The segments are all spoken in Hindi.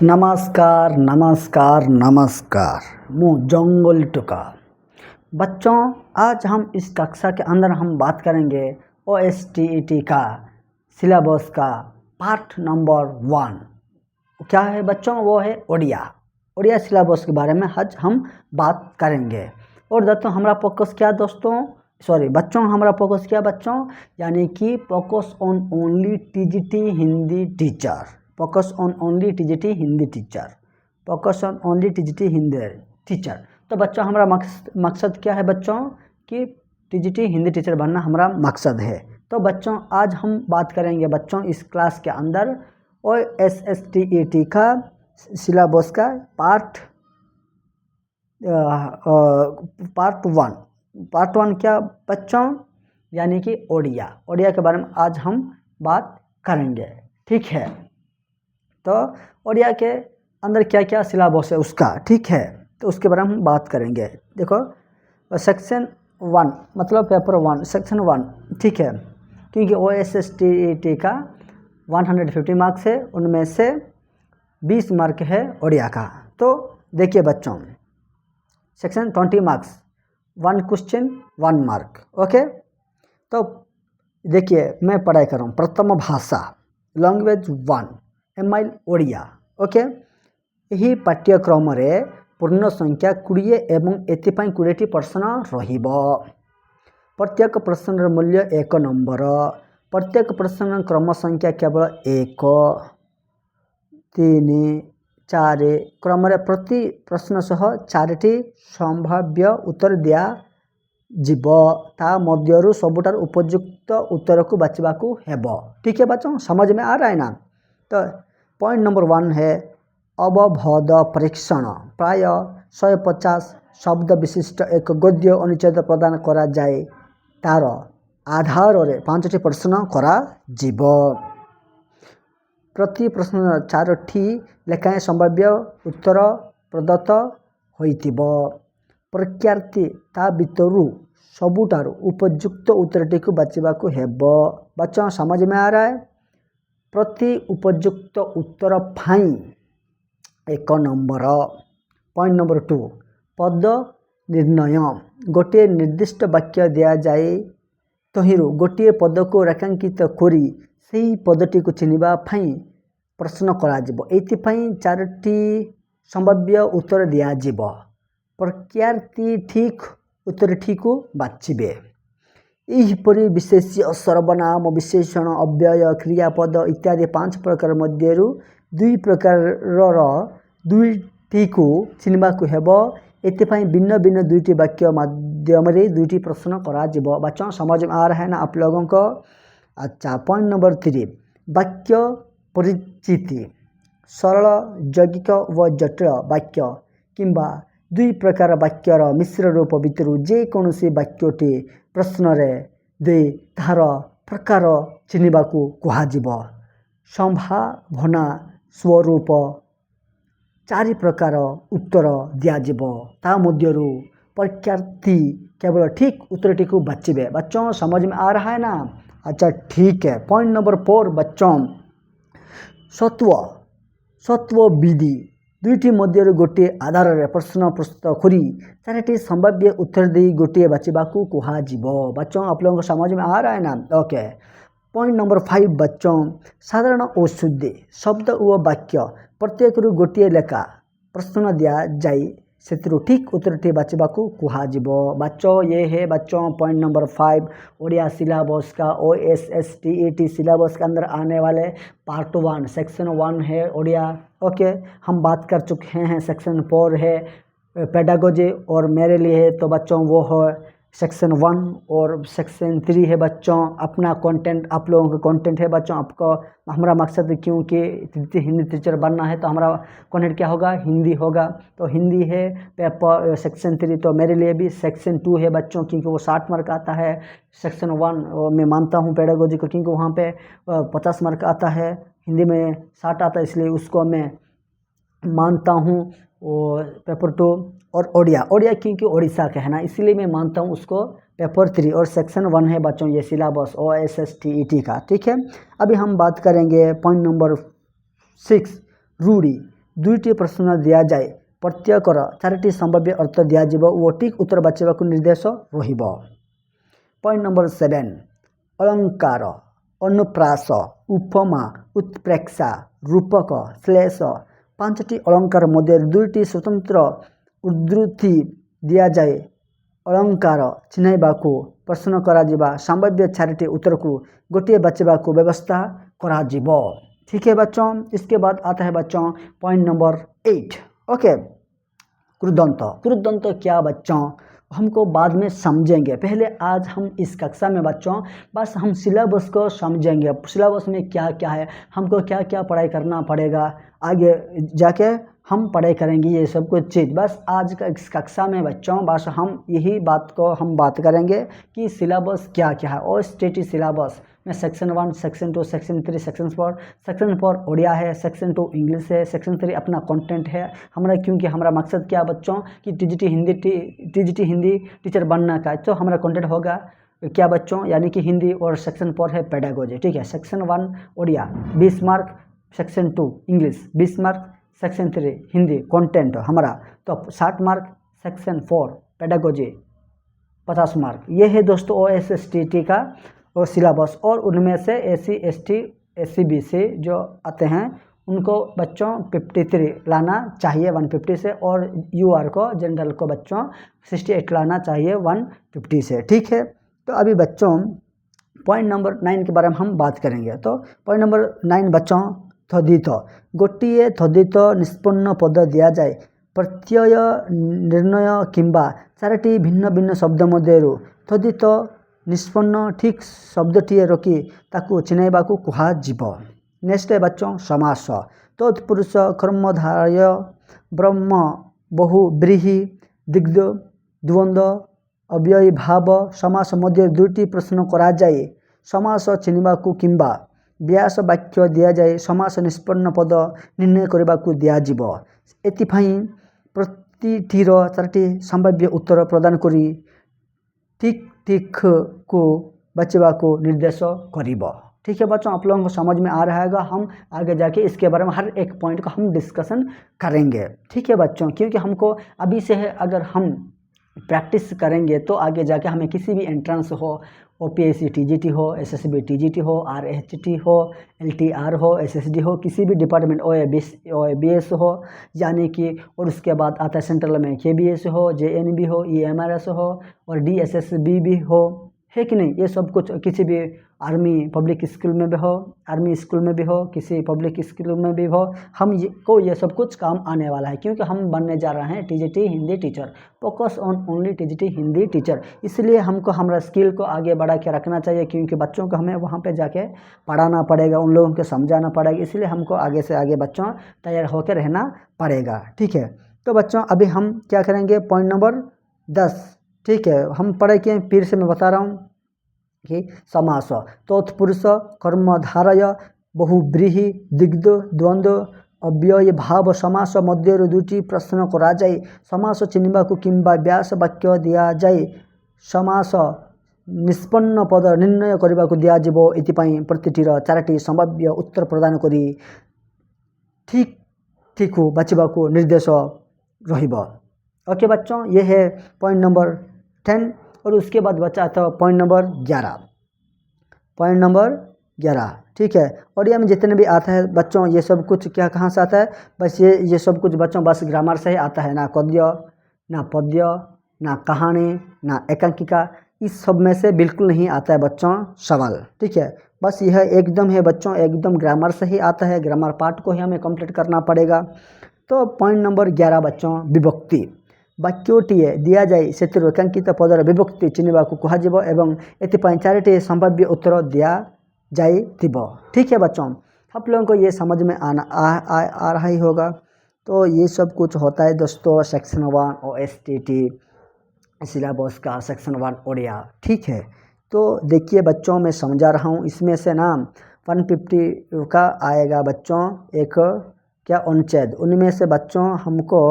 नमस्कार नमस्कार नमस्कार। मुँह जंगल टुका। बच्चों, आज हम इस कक्षा के अंदर हम बात करेंगे OSTET का सिलेबस का पार्ट नंबर 1। क्या है बच्चों? वो है ओडिया सिलेबस के बारे में आज हम बात करेंगे। और दोस्तों हमारा फोकस क्या बच्चों हमारा फोकस क्या बच्चों? यानी कि focus on only TGT Hindi teacher. Focus on only TGT Hindi teacher. Focus on only TGT Hindi teacher. तो बच्चों हमारा मकसद क्या है बच्चों? कि TGT हिंदी टीचर बनना हमारा मकसद है। तो बच्चों आज हम बात करेंगे बच्चों इस क्लास के अंदर OSTET का सिलेबस का पार्ट 1 क्या बच्चों? यानी कि ओडिया के बारे में आज हम बात करेंगे। ठीक है, तो ओडिया के अंदर क्या क्या सिलेबस है उसका, ठीक है, तो उसके बारे में हम बात करेंगे। देखो सेक्शन 1 मतलब पेपर 1 सेक्शन 1, ठीक है, क्योंकि OSTET का 150 मार्क्स है, उनमें से 20 मार्क है ओडिया का। तो देखिए बच्चों, section 20 marks, 1 question 1 mark. Okay, तो देखिए मैं पढ़ाई कर रहा हूँ। प्रथम भाषा लैंग्वेज 1 MIL ओडिया। ओके, यही पाठ्यक्रम रे पूर्ण संख्या 20 एवं एथिपाई 20टी प्रश्न रहिब। प्रत्येक प्रश्न मूल्य 1 नंबर। प्रत्येक प्रश्न क्रम संख्या केवल 1 3 4 क्रम प्रति प्रश्न सह 4टी संभाव्य उत्तर दिया जीव। ता मध्यरु सबुठार उपयुक्त उत्तर को बाछिबाकू हेबो। ठीक है बच्चों, समझ में आ रहा है ना? तो पॉइंट नंबर 1 है अवबोध परीक्षण। प्राय 150 शब्द विशिष्ट एक गद्य अनुच्छेद प्रदान करा जाए, तार आधार रे 5टी प्रश्न करा जीव। प्रति प्रश्न 4टी लेखाएं संभाव्य उत्तर प्रदत्त होइतिबो। प्रत्यार्थी ता भितरु सबुठार उपयुक्त उत्तरटी को बाछिबाकू हेबो। बच्चों समझ में आ रहा है? प्रति उपयुक्त उत्तर फाई 1 नंबर। पॉइंट नंबर 2 पद निर्णय। गोटे निर्दिष्ट वाक्य दिया जाए, तहिरु गोटे पद को रेखांकित करी सही पदटी को चिन्हिबा फाई प्रश्न करा जिवो। एथिपाई 4टी संभाव्य उत्तर दिया जीव। प्रत्यार्थी ठीक उत्तरटी को बाछिबे। यहीपरि विशेष्य, सर्वनाम, विशेषण, अव्यय, क्रियापद इत्यादि 5 प्रकार मध्यरु 2 प्रकारर 2टी को चिन्हिबाकू हेबो। एथिपाई भिन्न भिन्न 2टी वाक्य माध्यम रे 2टी प्रश्न करा जीव। बच्चों समझ में आ रहा है ना आप लोगों को? अच्छा, पॉइंट नंबर 3 वाक्य परिचिति। सरल, यौगिक व जटिल वाक्य किंबा 2 प्रकार वाक्यर मिश्र रूप भितरु जे कौनसी वाक्यटी प्रश्न रे दे तार प्रकार चिन्हिबाकू कुहाजिब। संभावना स्वरूप 4 प्रकार उत्तर दियाजिब। ता मध्यरु प्रत्यार्थी केवल ठीक उत्तरटी को बाछिबे। बच्चों समझ में आ रहा है ना? अच्छा ठीक है। पॉइंट नंबर 4 बच्चों सत्व विधि। 2टी मध्यरु गोटे आधार रे प्रश्न प्रस्तुत करी 4टी संभाव्य उत्तर दे गोटे बाछिबाकू कुहाजिब। बच्चों आप लोगों को समझ में आ रहा है ना? ओके, पॉइंट नंबर 5 बच्चों साधारण और शुद्ध शब्द व वाक्य प्रत्येक रु गोटे लेखा प्रश्न दिया जाए, सेतिरु ठीक उत्तरटी बाछिबाकू कुहाजिब। बच्चों ये है बच्चों पॉइंट नंबर 5 ओडिया सिलेबस का। OSTET सिलेबस के अंदर आने वाले पार्ट 1 सेक्शन 1 है ओडिया। ओके, हम बात कर चुके हैं सेक्शन 4 है पेडागोजी और मेरे लिए है, तो बच्चों वो है सेक्शन 1 और सेक्शन 3 है बच्चों अपना कंटेंट। आप लोगों का कंटेंट है बच्चों आपको। हमारा मकसद है क्योंकि हिंदी टीचर बनना है, तो हमारा कंटेंट क्या होगा? हिंदी होगा। तो हिंदी है पेपर सेक्शन 3, तो मेरे लिए भी सेक्शन 2 है बच्चों, क्योंकि वो 60 मार्क आता है। सेक्शन 1 मैं मानता हूँ पेडागोजी को, क्योंकि वहाँ पे 50 मार्क आता है, हिंदी में 60 आता है, इसलिए उसको मैं मानता हूँ। और पेपर 2 और ओडिया क्योंकि उड़ीसा का है ना, इसलिए मैं मानता हूँ उसको पेपर 3। और सेक्शन 1 है बच्चों ये सिलेबस OSSTET का। ठीक है, अभी हम बात करेंगे पॉइंट नंबर 6 रूढ़ी। दुईटी प्रश्न दिया जाए प्रत्येकर 4टी संभाव्य अर्थ दियाजिब ओ ठीक उत्तर बाछिबाकू निर्देश रहिब। पॉइंट नंबर 7 अलंकार अनुप्रास उपमा उत्प्रेक्षा रूपक श्लेष 5टी अलंकार मध्य 2टी स्वतंत्र उद्धृति दिया जाए अलंकार चिन्हाइबाकू प्रश्न कराजिबा संभाव्य 4टी उत्तर को गोटे बाछिबाकू व्यवस्था कराजिब। ठीक है बच्चों, इसके बाद आता है बच्चों पॉइंट नंबर 8। ओके, कृदंत। कृदंत क्या बच्चों हमको बाद में समझेंगे, पहले आज हम इस कक्षा में बच्चों बस हम सिलेबस को समझेंगे। सिलेबस में क्या क्या है, हमको क्या क्या पढ़ाई करना पड़ेगा, आगे जाके हम पढ़ाई करेंगे ये सब कुछ चीज़। बस आज का इस कक्षा में बच्चों बस हम यही बात को हम बात करेंगे कि सिलेबस क्या क्या है। और स्टेटी सिलेबस में section 1, section 2, section 3, section 4, section 4 Odia है, सेक्शन 2 इंग्लिश है, सेक्शन 3 अपना कंटेंट है हमारा। क्योंकि हमारा मकसद क्या बच्चों कि टीजीटी हिंदी टीचर बनना का, तो हमारा कंटेंट होगा क्या बच्चों यानी कि हिंदी। और सेक्शन 4 है पेडागोजी। ठीक है, section 1 Odia 20 mark, section 2 English 20 mark, section 3 Hindi content हमारा तो 60 मार्क, सेक्शन 4 पेडागोजी 50 मार्क। ये है दोस्तों OSSTT का और सिलेबस। और उनमें से SC ST SC BC जो आते हैं उनको बच्चों 53 लाना चाहिए 150 से, और UR को जनरल को बच्चों 68 लाना चाहिए 150 से। ठीक है, तो अभी बच्चों पॉइंट नंबर 9 के बारे में हम बात करेंगे। तो पॉइंट नंबर 9 बच्चों थदित। गोटिए थदित निष्पन्न पद दिया जाए प्रत्यय निर्णय किंबा 4टी भिन्न भिन्न शब्द मध्यरु थदित निष्पन्न ठीक शब्दटीए रखी ताकू चिन्हाइबाकू कुहाजिब। नेक्स्ट है बच्चों समास। तत्पुरुष कर्मधारय ब्रह्म बहुव्रीहि दिग्ध द्वंद्व अव्ययी भाव समास मध्य 2टी प्रश्न करा जाए समास चिन्हिबाकू किंबा व्यास वाक्य दिया जाए समास निष्पन्न पद निर्णय करबाकू दियाजिब। एथिपाई प्रतिटीर 4टी संभाव्य उत्तर प्रदान करी ठीक ठीक को बचवाको निर्देश करिब। ठीक है बच्चों, आप लोगों को समझ में आ रहा है। हम आगे जाके इसके बारे में हर एक पॉइंट को हम डिस्कशन करेंगे। ठीक है बच्चों, क्योंकि हमको अभी से है अगर हम प्रैक्टिस करेंगे तो आगे जाके हमें किसी भी एंट्रेंस हो, OPSC TGT हो, SSB TGT हो, RHT हो, LTR हो, SSD हो, किसी भी डिपार्टमेंट OABS हो यानी कि, और उसके बाद आता है सेंट्रल में KBS हो, JNB हो, EMRS हो और DSSB भी हो, है कि नहीं। ये सब कुछ किसी भी आर्मी पब्लिक स्कूल में भी हो, आर्मी स्कूल में भी हो, किसी पब्लिक स्कूल में भी हो, हम ये सब कुछ काम आने वाला है। क्योंकि हम बनने जा रहे हैं TGT Hindi teacher, focus on only TGT Hindi teacher. इसलिए हमको हमारा स्किल को आगे बढ़ा के रखना चाहिए, क्योंकि बच्चों को हमें वहाँ पे जाके पढ़ाना पड़ेगा, उन लोगों को समझाना पड़ेगा। इसलिए हमको आगे से आगे बच्चों तैयार होकर रहना पड़ेगा। ठीक है, तो बच्चों अभी हम क्या करेंगे पॉइंट नंबर 10। ठीक है, हम पढ़े कि फिर से मैं बता रहा हूँ कि समास तत्पुरुष कर्मधारय बहुव्रीहि दिग्ध द्वंद्व अव्यय भाव समास मध्य 2टी प्रश्न करा जाए समास चिन्हिबाकू किंबा व्यास वाक्य दिया जाए समास निष्पन्न पद निर्णय करबाकू दियाजिब। एथिपाई प्रतिटीर 4टी संभाव्य उत्तर प्रदान करी ठीक ठीक बाछिबाकू निर्देश रहिब। ओके बच्चों, ये है पॉइंट नंबर 10। और उसके बाद बचा था पॉइंट नंबर 11। पॉइंट नंबर 11 ठीक है, ओडिया में जितने भी आता है बच्चों ये सब कुछ क्या कहाँ से आता है, बस ये सब कुछ बच्चों बस ग्रामर से ही आता है। ना गद्य, ना पद्य, ना कहानी, ना एकांकिका, इस सब में से बिल्कुल नहीं आता है बच्चों सवाल। ठीक है, बस यह एकदम है बच्चों, एकदम ग्रामर से ही आता है। ग्रामर पार्ट को ही हमें कंप्लीट करना पड़ेगा। तो पॉइंट नंबर 11 बच्चों विभक्ति। वाक्यटीए दिया जाए से एकांकित पदर विभक्ति चिन्हिबाकू कुहाजिब एवं एथिपाई 4टी संभाव्य उत्तर दिया जाए। ठीक है बच्चों, आप लोगों को ये समझ में आ रहा ही होगा। तो ये सब कुछ होता है दोस्तों सेक्शन 1 OSTT सिलेबस का, सेक्शन 1 उड़िया। ठीक है, तो देखिए बच्चों मैं समझा रहा हूँ। इसमें से ना 150 का आएगा बच्चों एक क्या अनुच्छेद, उनमें से बच्चों हमको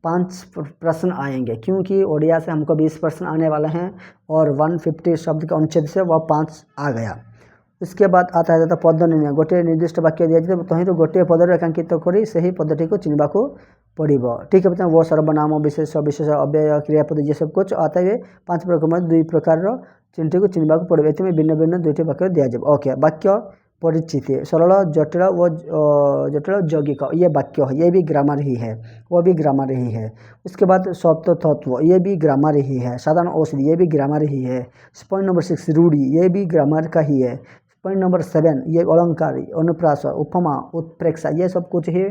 5 प्रश्न आएंगे, क्योंकि उड़िया से हमको 20 प्रश्न आने वाले हैं और 150 शब्द के अनुच्छेद से वह 5 आ गया। उसके बाद आता है पद निर्णय गोटे निर्दिष्ट वाक्य दिया तहीं गोटे पद रेखांकित कर से ही पदटी को चिन्हवाक पड़ो। ठीक है बच्चों, वो सर्वनाम विशेष विशेष अव्यय क्रियापद ये सब कुछ आता है 5 प्रकार में 2 प्रकार चिन्हटी को चिन्हवाक पड़ो। ये भिन्न भिन्न 2टी वाक्य दिजाव। ओके, वाक्य परिचिति सरल जटिल व जटिल यौगिक ये वाक्य है, ये भी ग्रामर ही है, वो भी ग्रामर ही है। उसके बाद सत्य तत्व ये भी ग्रामर ही है। साधारण औषधि ये भी ग्रामर ही है। पॉइंट नंबर 6 रूढ़ी ये भी ग्रामर का ही है। पॉइंट नंबर 7 ये अलंकार अनुप्रास उपमा उत्प्रेक्षा ये सब कुछ ही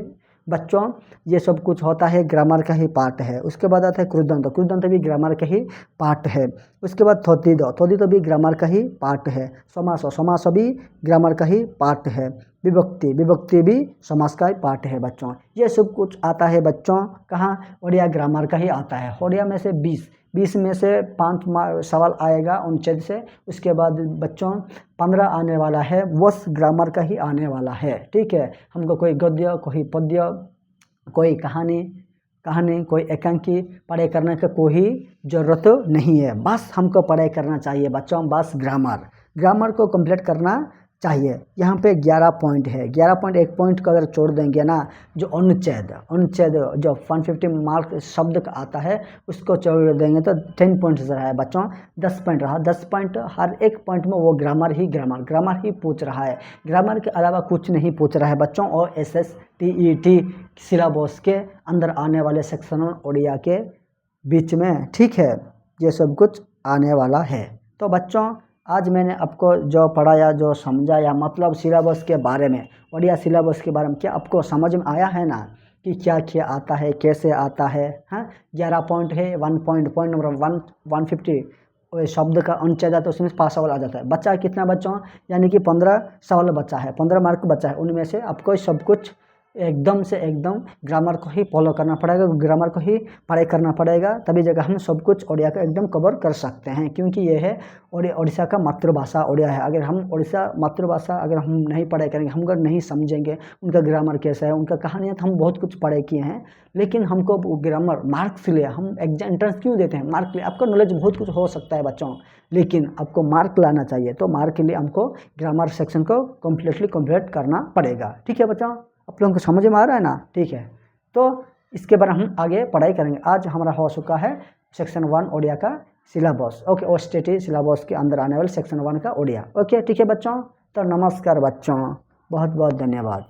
बच्चों, ये सब कुछ होता है ग्रामर का ही पार्ट है। उसके बाद आता है कृदंत, कृदंत भी ग्रामर का ही पार्ट है। उसके बाद थोदित, थोदित भी ग्रामर का ही पार्ट है। समास, समास भी ग्रामर का ही पार्ट है। विभक्ति, विभक्ति भी समास का ही पार्ट है बच्चों। ये सब कुछ आता है बच्चों कहाँ, ओडिया ग्रामर का ही आता है। ओडिया में से 20 में से 5 सवाल आएगा अनुच्छेद से। उसके बाद बच्चों 15 आने वाला है, वो ग्रामर का ही आने वाला है। ठीक है, हमको कोई गद्य, कोई पद्य, कोई कहानी, कोई एकांकी पढ़ाई करने का कोई ज़रूरत नहीं है। बस हमको पढ़ाई करना चाहिए बच्चों, बस ग्रामर को कंप्लीट करना चाहिए। यहाँ पे 11 पॉइंट है। 11 पॉइंट, एक पॉइंट को अगर छोड़ देंगे ना, जो अनुच्छेद जो 150 मार्क शब्द का आता है उसको छोड़ देंगे तो 10 पॉइंट्स रहा है बच्चों, 10 पॉइंट रहा। 10 पॉइंट हर एक पॉइंट में वो ग्रामर ही पूछ रहा है। ग्रामर के अलावा कुछ नहीं पूछ रहा है बच्चों। और SSTET सिलेबस के अंदर आने वाले सेक्शन ओडिया के बीच में, ठीक है, ये सब कुछ आने वाला है। तो बच्चों आज मैंने आपको जो पढ़ाया, जो समझाया, मतलब सिलेबस के बारे में, ओडिया सिलेबस के बारे में, क्या आपको समझ में आया है ना कि क्या क्या आता है, कैसे आता है। हाँ, 11 पॉइंट है। 1 पॉइंट नंबर 150 शब्द का अनुच्छेद है तो उसमें 5 सवाल आ जाता है। बच्चा कितना बच्चों, यानी कि 15 सवाल बच्चा है, 15 मार्क बच्चा है। उनमें से आपको सब कुछ एकदम से एकदम ग्रामर को ही फॉलो करना पड़ेगा, ग्रामर को ही पढ़ाई करना पड़ेगा, तभी जगह हम सब कुछ ओडिया का एकदम कवर कर सकते हैं। क्योंकि ये है उड़ीसा का मातृभाषा ओडिया है। अगर हम उड़ीसा मातृभाषा अगर हम नहीं पढ़ाई करेंगे, हम अगर नहीं समझेंगे उनका ग्रामर कैसा है, उनका कहानियाँ, तो हम बहुत कुछ पढ़ाई किए हैं, लेकिन हमको ग्रामर मार्क्स लिए हम एग्जाम एंट्रेंस क्यों देते हैं, मार्क लिए। आपका नॉलेज बहुत कुछ हो सकता है बच्चों, लेकिन आपको मार्क लाना चाहिए। तो मार्क के लिए हमको ग्रामर सेक्शन को कम्प्लीटली कंप्लीट करना पड़ेगा। ठीक है बच्चों, आप लोगों को समझ में आ रहा है ना। ठीक है, तो इसके बारे हम आगे पढ़ाई करेंगे। आज हमारा हो चुका है सेक्शन 1 ओडिया का सिलेबस। ओके, OSTT सिलेबस के अंदर आने वाले सेक्शन 1 का ओडिया। ओके, ठीक है बच्चों, तो नमस्कार बच्चों, बहुत बहुत धन्यवाद।